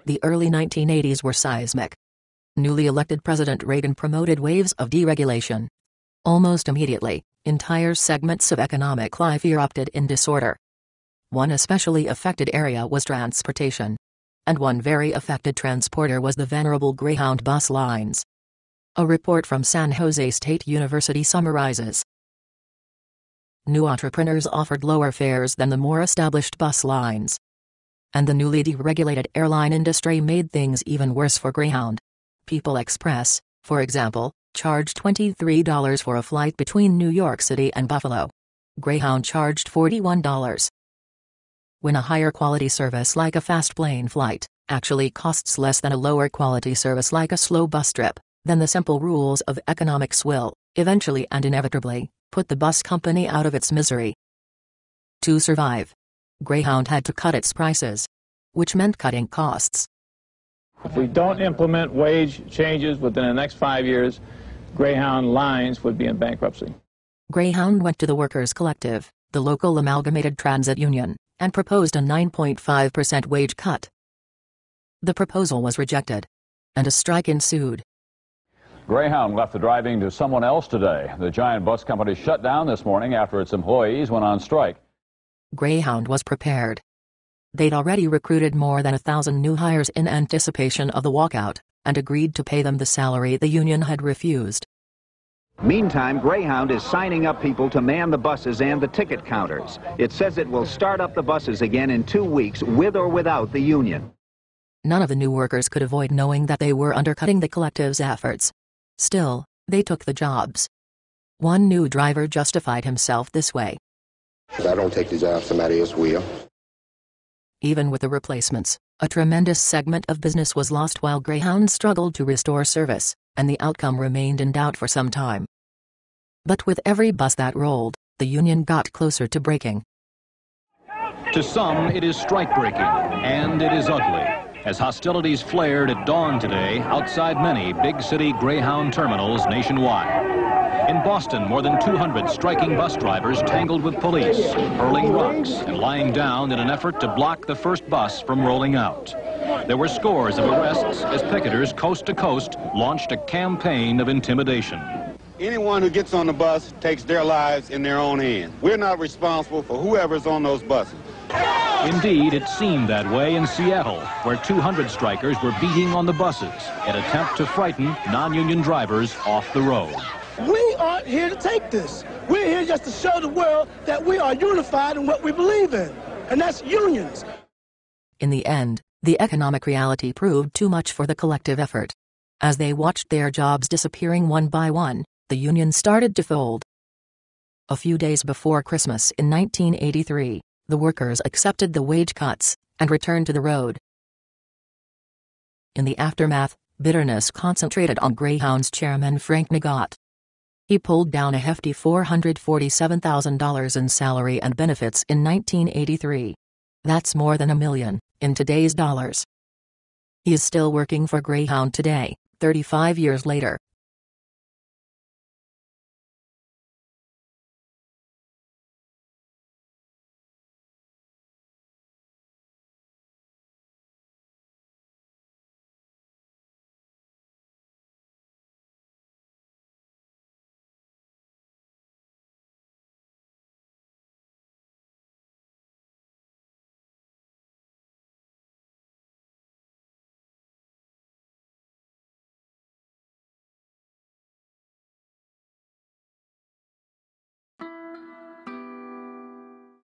The early 1980s were seismic. Newly elected President Reagan promoted waves of deregulation. Almost immediately, entire segments of economic life erupted in disorder. One especially affected area was transportation. And one very affected transporter was the venerable Greyhound bus lines. A report from San Jose State University summarizes. New entrepreneurs offered lower fares than the more established bus lines. And the newly deregulated airline industry made things even worse for Greyhound. People Express, for example, charged $23 for a flight between New York City and Buffalo. Greyhound charged $41. When a higher quality service like a fast plane flight actually costs less than a lower quality service like a slow bus trip, then the simple rules of economics will, eventually and inevitably, put the bus company out of its misery. To survive, Greyhound had to cut its prices, which meant cutting costs. If we don't implement wage changes within the next 5 years, Greyhound lines would be in bankruptcy. Greyhound went to the Workers' Collective, the local amalgamated transit union, and proposed a 9.5% wage cut. The proposal was rejected, and a strike ensued. Greyhound left the driving to someone else today. The giant bus company shut down this morning after its employees went on strike. Greyhound was prepared. They'd already recruited more than 1,000 new hires in anticipation of the walkout, and agreed to pay them the salary the union had refused. Meantime, Greyhound is signing up people to man the buses and the ticket counters. It says it will start up the buses again in 2 weeks, with or without the union. None of the new workers could avoid knowing that they were undercutting the collective's efforts. Still, they took the jobs. One new driver justified himself this way. I don't take the job, somebody else will. Even with the replacements, a tremendous segment of business was lost while Greyhound struggled to restore service, and the outcome remained in doubt for some time. But with every bus that rolled, the union got closer to breaking. To some, it is strike-breaking, and it is ugly, as hostilities flared at dawn today outside many big city Greyhound terminals nationwide. In Boston, more than 200 striking bus drivers tangled with police, hurling rocks and lying down in an effort to block the first bus from rolling out. There were scores of arrests as picketers coast to coast launched a campaign of intimidation. Anyone who gets on the bus takes their lives in their own hands. We're not responsible for whoever's on those buses. Indeed, it seemed that way in Seattle, where 200 strikers were beating on the buses, an attempt to frighten non-union drivers off the road. We aren't here to take this. We're here just to show the world that we are unified in what we believe in, and that's unions. In the end, the economic reality proved too much for the collective effort. As they watched their jobs disappearing one by one, the union started to fold. A few days before Christmas in 1983, the workers accepted the wage cuts and returned to the road. In the aftermath, bitterness concentrated on Greyhound's chairman Frank Nagat. He pulled down a hefty $447,000 in salary and benefits in 1983. That's more than $1 million in today's dollars. He is still working for Greyhound today, 35 years later,